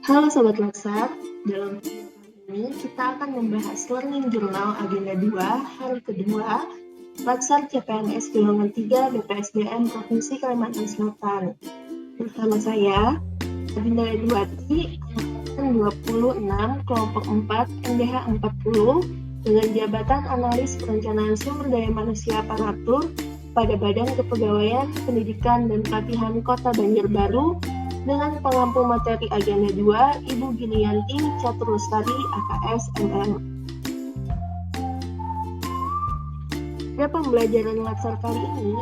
Halo Sobat Latsar, dalam video kali ini kita akan membahas Learning Journal Agenda 2 hari kedua Latsar CPNS Golongan 3 BPSDM Provinsi Kalimantan Selatan. Bersama saya, Agenda 2 angkatan 26 kelompok 4 NDH 40 dengan jabatan Analis Perencanaan Sumber Daya Manusia Aparatur pada Badan Kepegawaian Pendidikan dan Pelatihan Kota Banjarbaru dengan pengampu materi Agenda 2, Ibu Ginianti Caturlestari, AKS MM. Pada pembelajaran Latsar kali ini,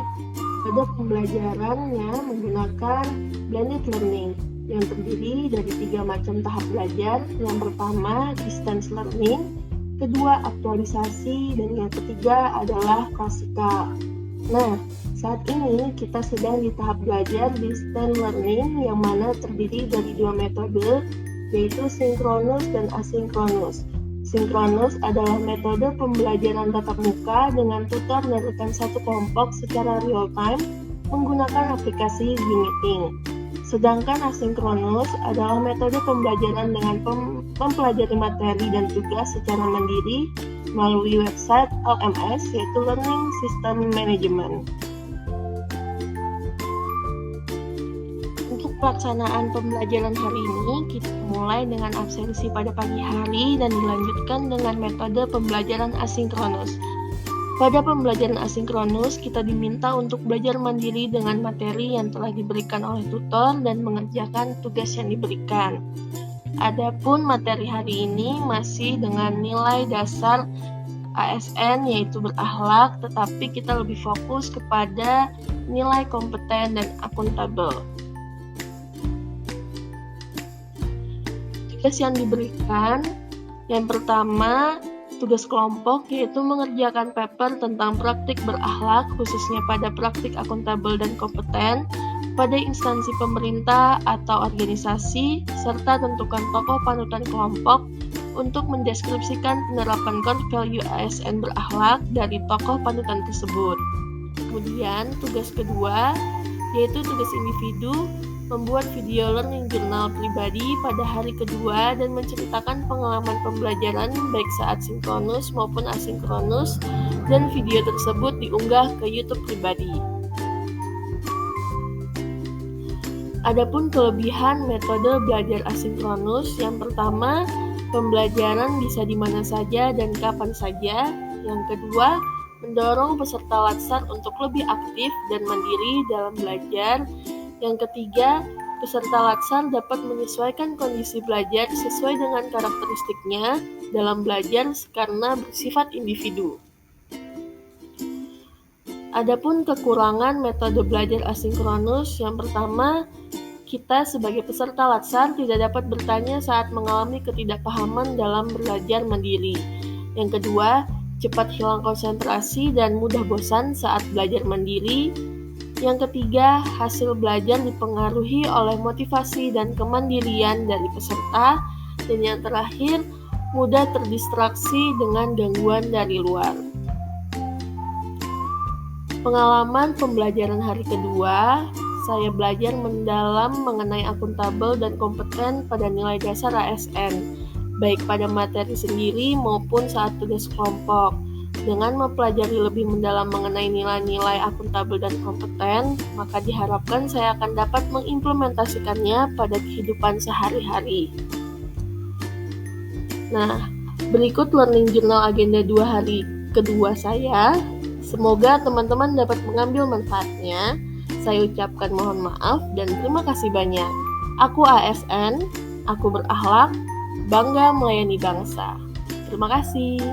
pada pembelajarannya menggunakan blended learning yang terdiri dari 3 macam tahap belajar. Yang pertama, distance learning, kedua, aktualisasi, dan yang ketiga adalah klasikal. Nah, saat ini kita sedang di tahap belajar distance learning yang mana terdiri dari 2 metode, yaitu sinkronus dan asinkronus. Sinkronus adalah metode pembelajaran tatap muka dengan tutor dan rekan satu kelompok secara real time menggunakan aplikasi Zoom Meeting. Sedangkan asinkronus adalah metode pembelajaran dengan mempelajari materi dan tugas secara mandiri melalui website LMS, yaitu Learning System Management. Untuk pelaksanaan pembelajaran hari ini, kita mulai dengan absensi pada pagi hari dan dilanjutkan dengan metode pembelajaran asinkronus. Pada pembelajaran asinkronus, kita diminta untuk belajar mandiri dengan materi yang telah diberikan oleh tutor dan mengerjakan tugas yang diberikan. Adapun materi hari ini masih dengan nilai dasar ASN, yaitu berakhlak, tetapi kita lebih fokus kepada nilai kompeten dan akuntabel. Tugas yang diberikan, yang pertama, tugas kelompok, yaitu mengerjakan paper tentang praktik berakhlak, khususnya pada praktik akuntabel dan kompeten, pada instansi pemerintah atau organisasi, serta tentukan tokoh panutan kelompok untuk mendeskripsikan penerapan core value ASN berakhlak dari tokoh panutan tersebut. Kemudian tugas kedua, yaitu tugas individu, membuat video learning journal pribadi pada hari kedua dan menceritakan pengalaman pembelajaran baik saat sinkronus maupun asinkronus, dan video tersebut diunggah ke YouTube pribadi. Adapun kelebihan metode belajar asinkronus, yang pertama, pembelajaran bisa di mana saja dan kapan saja. Yang kedua, mendorong peserta Latsar untuk lebih aktif dan mandiri dalam belajar. Yang ketiga, peserta Latsar dapat menyesuaikan kondisi belajar sesuai dengan karakteristiknya dalam belajar karena bersifat individu. Adapun kekurangan metode belajar asinkronus, yang pertama, kita sebagai peserta Latsar tidak dapat bertanya saat mengalami ketidakpahaman dalam belajar mandiri. Yang kedua, cepat hilang konsentrasi dan mudah bosan saat belajar mandiri. Yang ketiga, hasil belajar dipengaruhi oleh motivasi dan kemandirian dari peserta. Dan yang terakhir, mudah terdistraksi dengan gangguan dari luar. Pengalaman pembelajaran hari kedua, saya belajar mendalam mengenai akuntabel dan kompeten pada nilai dasar ASN, baik pada materi sendiri maupun saat tugas kelompok. Dengan mempelajari lebih mendalam mengenai nilai-nilai akuntabel dan kompeten, maka diharapkan saya akan dapat mengimplementasikannya pada kehidupan sehari-hari. Nah, berikut Learning Journal Agenda 2 hari kedua saya. Semoga teman-teman dapat mengambil manfaatnya. Saya ucapkan mohon maaf dan terima kasih banyak. Aku ASN, aku berakhlak, bangga melayani bangsa. Terima kasih.